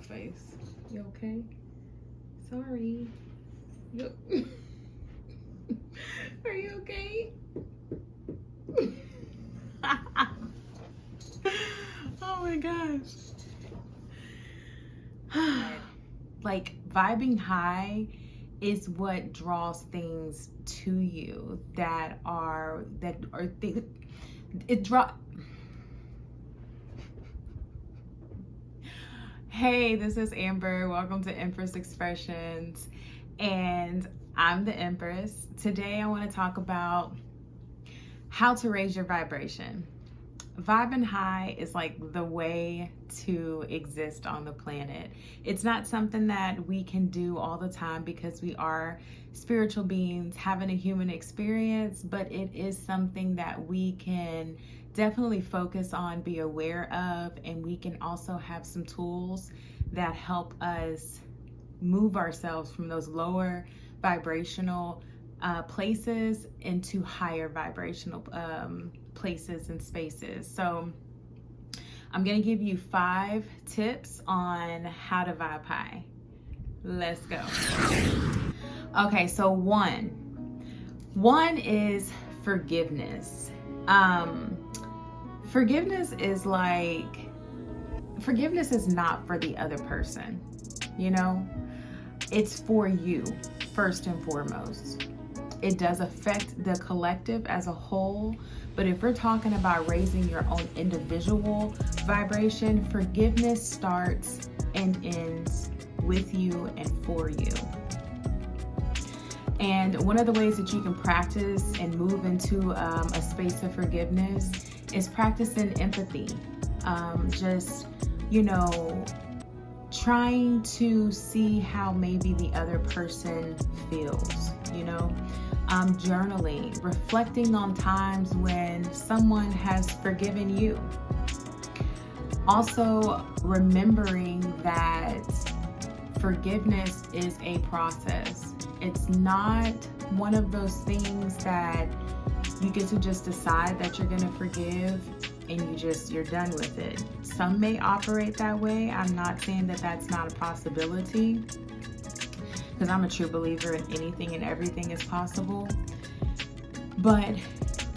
face. You okay? Sorry. You... Are you okay? Oh my gosh. Like, vibing high is what draws things to you Hey, this is Amber. Welcome to Empress Expressions. And I'm the Empress. Today I want to talk about how to raise your vibration. Vibing high is like the way to exist on the planet. It's not something that we can do all the time because we are spiritual beings having a human experience, but it is something that we can definitely focus on, be aware of, and we can also have some tools that help us move ourselves from those lower vibrational places into higher vibrational places and spaces. So I'm going to give you 5 tips on how to vibe high. Let's go. Okay, so one is forgiveness. Forgiveness is not for the other person, you know? It's for you, first and foremost. It does affect the collective as a whole, but if we're talking about raising your own individual vibration, forgiveness starts and ends with you and for you. And one of the ways that you can practice and move into a space of forgiveness is practicing empathy. Trying to see how maybe the other person feels, journaling, reflecting on times when someone has forgiven you. Also remembering that forgiveness is a process. It's not one of those things that you get to just decide that you're going to forgive and you're done with it. Some may operate that way. I'm not saying that that's not a possibility, because I'm a true believer in anything and everything is possible. But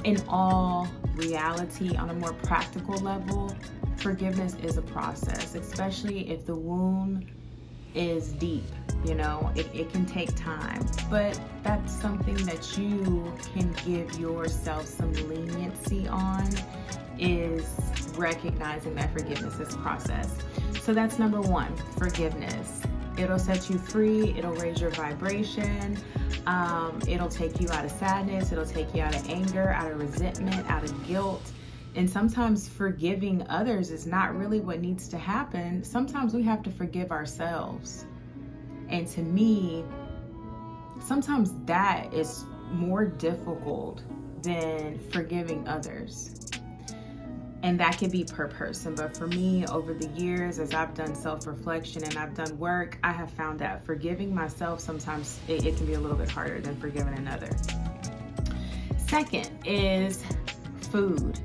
in all reality, on a more practical level, forgiveness is a process, especially if the wound is deep. It can take time, but that's something that you can give yourself some leniency on, is recognizing that forgiveness is a process. So that's number 1, forgiveness. It'll set you free. It'll raise your vibration. It'll take you out of sadness. It'll take you out of anger, out of resentment, out of guilt. And sometimes forgiving others is not really what needs to happen. Sometimes we have to forgive ourselves. And to me, sometimes that is more difficult than forgiving others. And that could be per person. But for me, over the years, as I've done self-reflection and I've done work, I have found that forgiving myself, sometimes it can be a little bit harder than forgiving another. Second is food.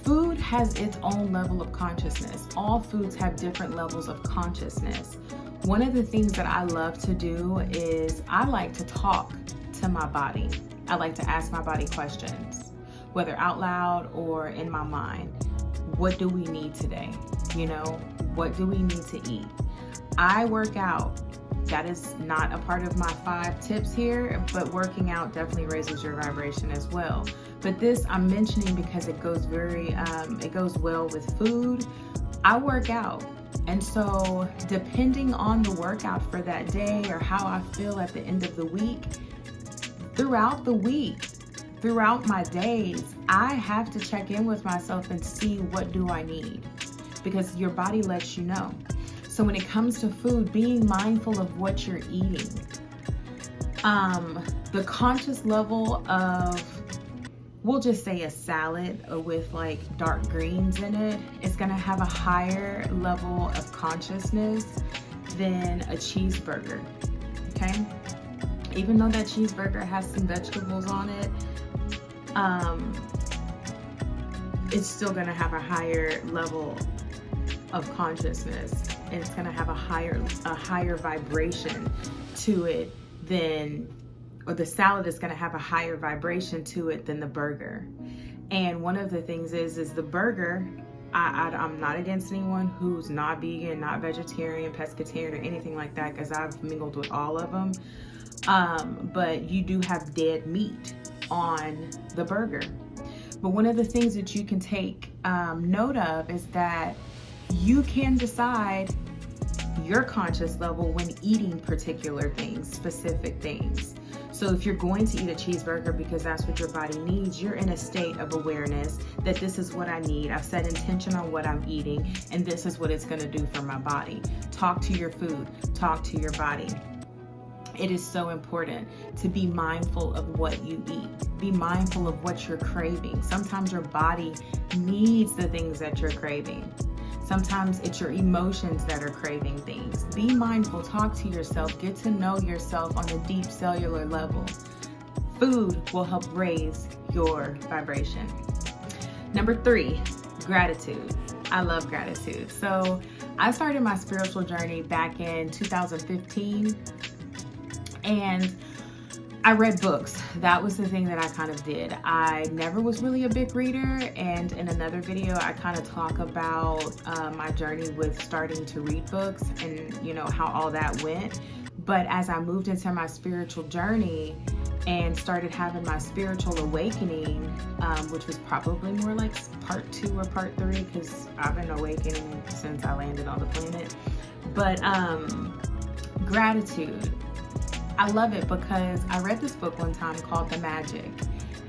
Food has its own level of consciousness. All foods have different levels of consciousness. One of the things that I love to do is I like to talk to my body. I like to ask my body questions, whether out loud or in my mind. What do we need today? What do we need to eat? I work out. That is not a part of my 5 tips here, but working out definitely raises your vibration as well. But this I'm mentioning because it goes well with food. I work out. And so depending on the workout for that day or how I feel at the end of the week, throughout my days, I have to check in with myself and see what do I need, because your body lets you know. So when it comes to food, being mindful of what you're eating, the conscious level of, we'll just say a salad with like dark greens in it, is gonna have a higher level of consciousness than a cheeseburger, okay? Even though that cheeseburger has some vegetables on it, it's still gonna have a higher level of consciousness. and it's going to have a higher vibration to it than, or the salad is going to have a higher vibration to it than the burger. And one of the things is the burger, I'm not against anyone who's not vegan, not vegetarian, pescatarian, or anything like that, because I've mingled with all of them. But you do have dead meat on the burger. But one of the things that you can take note of is that you can decide your conscious level when eating particular things, specific things. So if you're going to eat a cheeseburger because that's what your body needs, you're in a state of awareness that this is what I need. I've set intention on what I'm eating, and this is what it's going to do for my body. Talk to your food, talk to your body. It is so important to be mindful of what you eat. Be mindful of what you're craving. Sometimes your body needs the things that you're craving. Sometimes it's your emotions that are craving things. Be mindful, talk to yourself, get to know yourself on a deep cellular level. Food will help raise your vibration. Number 3, gratitude. I love gratitude. So I started my spiritual journey back in 2015, and I read books. That was the thing that I kind of did. I never was really a big reader, and in another video I kind of talk about my journey with starting to read books and how all that went. But as I moved into my spiritual journey and started having my spiritual awakening, which was probably more like part 2 or part 3, because I've been awakening since I landed on the planet. But gratitude, I love it because I read this book one time called The Magic,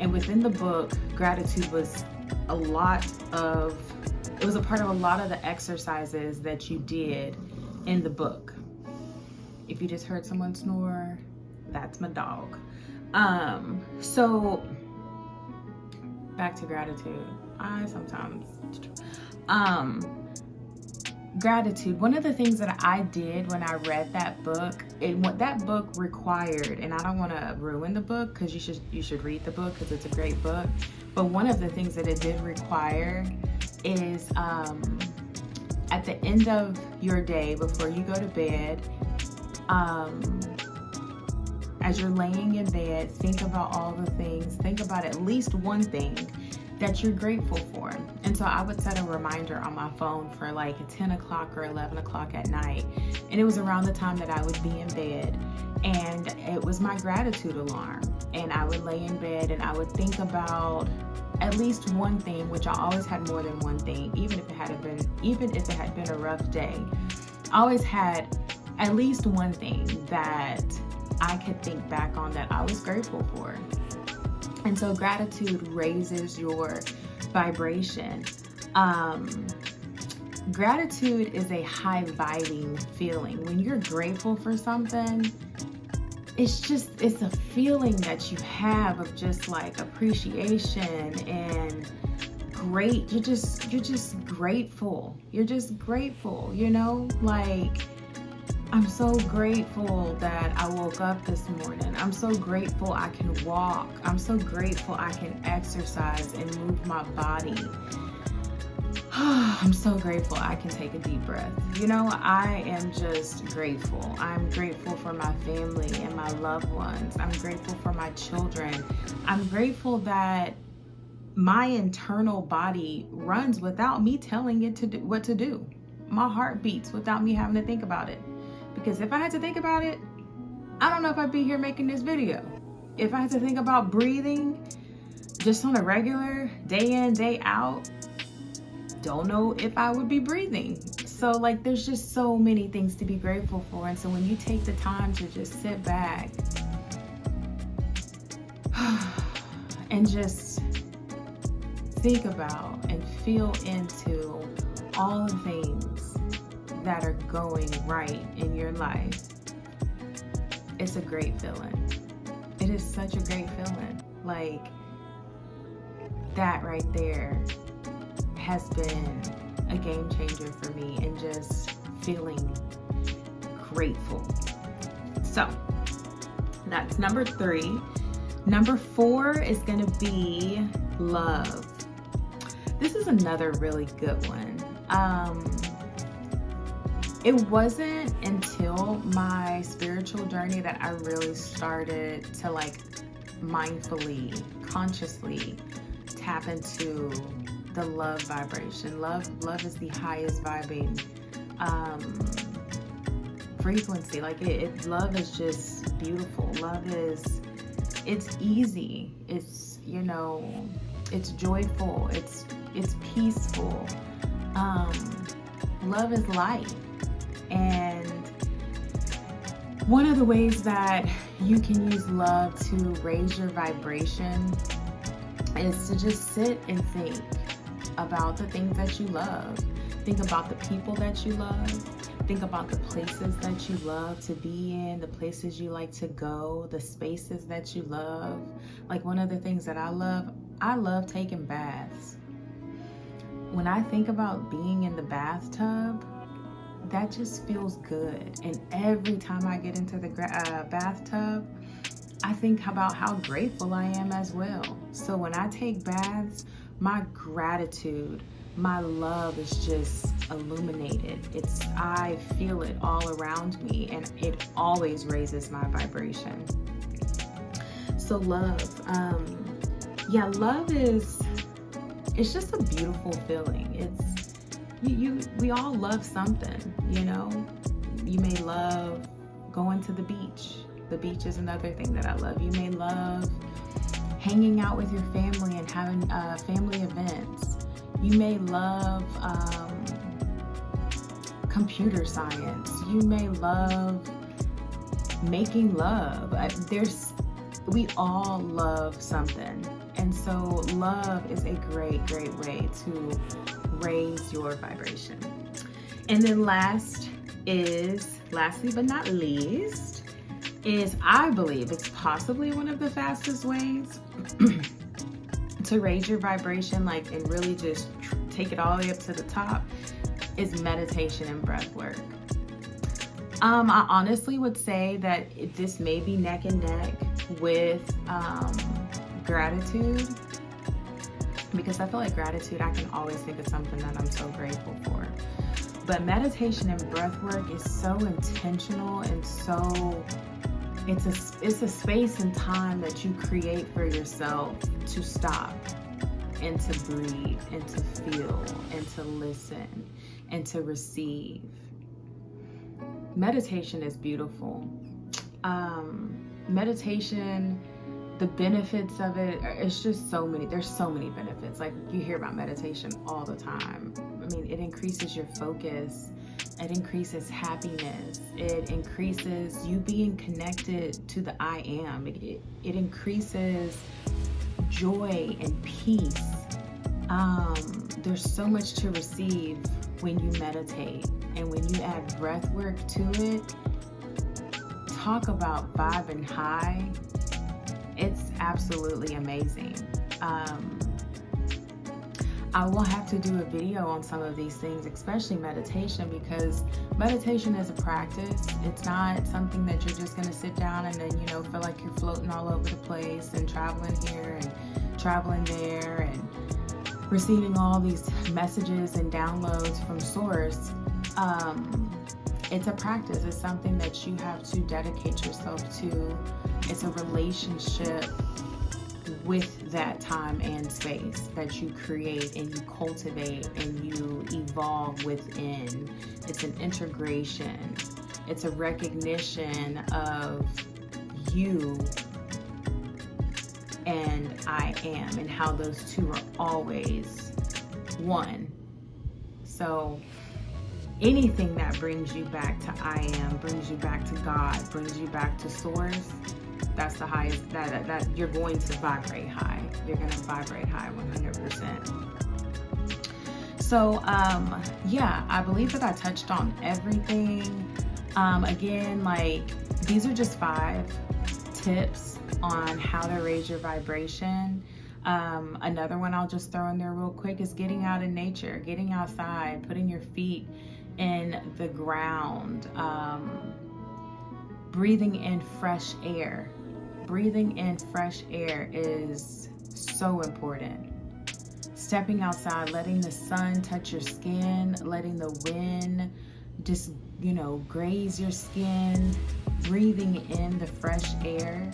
and within the book, gratitude was a part of a lot of the exercises that you did in the book. If you just heard someone snore, that's my dog. So back to gratitude. Gratitude. One of the things that I did when I read that book, and what that book required, and I don't want to ruin the book because you should read the book because it's a great book. But one of the things that it did require is at the end of your day, before you go to bed, as you're laying in bed, think about all the things. Think about at least one thing that you're grateful for. And so I would set a reminder on my phone for like 10 o'clock or 11 o'clock at night. And it was around the time that I would be in bed. And it was my gratitude alarm. And I would lay in bed and I would think about at least one thing, which I always had more than one thing, even if it had been a rough day. I always had at least one thing that I could think back on that I was grateful for. And so gratitude raises your vibration. Gratitude is a high vibing feeling. When you're grateful for something, it's a feeling that you have of just like appreciation and great. You're just grateful. You're just grateful, like, I'm so grateful that I woke up this morning. I'm so grateful I can walk. I'm so grateful I can exercise and move my body. I'm so grateful I can take a deep breath. I am just grateful. I'm grateful for my family and my loved ones. I'm grateful for my children. I'm grateful that my internal body runs without me telling it to do what to do. My heart beats without me having to think about it. Because if I had to think about it, I don't know if I'd be here making this video. If I had to think about breathing just on a regular day in, day out, don't know if I would be breathing. So like, there's just so many things to be grateful for. And so when you take the time to just sit back and just think about and feel into all the things that are going right in your life, it's a great feeling. It is such a great feeling. Like, that right there has been a game changer for me, and just feeling grateful. So that's number 3. Number 4 is going to be love. This is another really good one. It wasn't until my spiritual journey that I really started to like mindfully, consciously tap into the love vibration. Love is the highest vibing frequency. Like love is just beautiful. It's easy. It's, you know, it's joyful. It's peaceful. Love is light. And one of the ways that you can use love to raise your vibration is to just sit and think about the things that you love. Think about the people that you love. Think about the places that you love to be in, the places you like to go, the spaces that you love. Like one of the things that I love taking baths. When I think about being in the bathtub, that just feels good. And every time I get into the bathtub, I think about how grateful I am as well. So when I take baths, my gratitude, my love is just illuminated. I feel it all around me, and it always raises my vibration. So love, love it's just a beautiful feeling. We all love something, you know. You may love going to the beach. The beach is another thing that I love. You may love hanging out with your family and having family events. You may love computer science. You may love making love. We all love something. And so love is a great way to raise your vibration. And then lastly but not least, is I believe it's possibly one of the fastest ways to raise your vibration, like, and really just take it all the way up to the top, is meditation and breath work. I honestly would say that this may be neck and neck with gratitude, because I feel like gratitude, I can always think of something that I'm so grateful for. But meditation and breath work is so intentional, and so it's a space and time that you create for yourself to stop and to breathe and to feel and to listen and to receive. Meditation is beautiful. Meditation, the benefits of it, it's just so many. There's so many benefits. Like, you hear about meditation all the time. I mean, it increases your focus. It increases happiness. It increases you being connected to the I am. It increases joy and peace. There's so much to receive when you meditate. And when you add breath work to it, talk about vibing high. It's absolutely amazing. I will have to do a video on some of these things, especially meditation, because meditation is a practice. It's not something that you're just going to sit down and then, feel like you're floating all over the place and traveling here and traveling there and receiving all these messages and downloads from source. It's a practice. It's something that you have to dedicate yourself to. It's a relationship with that time and space that you create and you cultivate and you evolve within. It's an integration. It's a recognition of you and I am, and how those two are always one. So anything that brings you back to I am, brings you back to God, brings you back to source, that's the highest, that you're going to vibrate high. You're going to vibrate high 100%. So, I believe that I touched on everything. Again, these are just 5 tips on how to raise your vibration. Another one I'll just throw in there real quick is getting out in nature, getting outside, putting your feet in the ground, breathing in fresh air. Breathing in fresh air is so important. Stepping outside, letting the sun touch your skin, letting the wind just, graze your skin, breathing in the fresh air.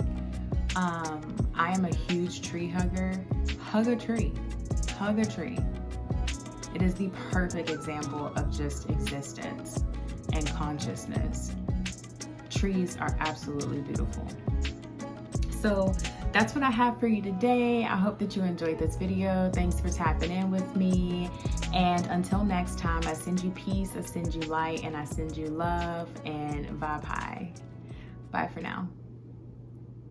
I am a huge tree hugger. Hug a tree. Hug a tree. It is the perfect example of just existence and consciousness. Trees are absolutely beautiful. So that's what I have for you today. I hope that you enjoyed this video. Thanks for tapping in with me. And until next time, I send you peace, I send you light, and I send you love, and vibe high. Bye for now.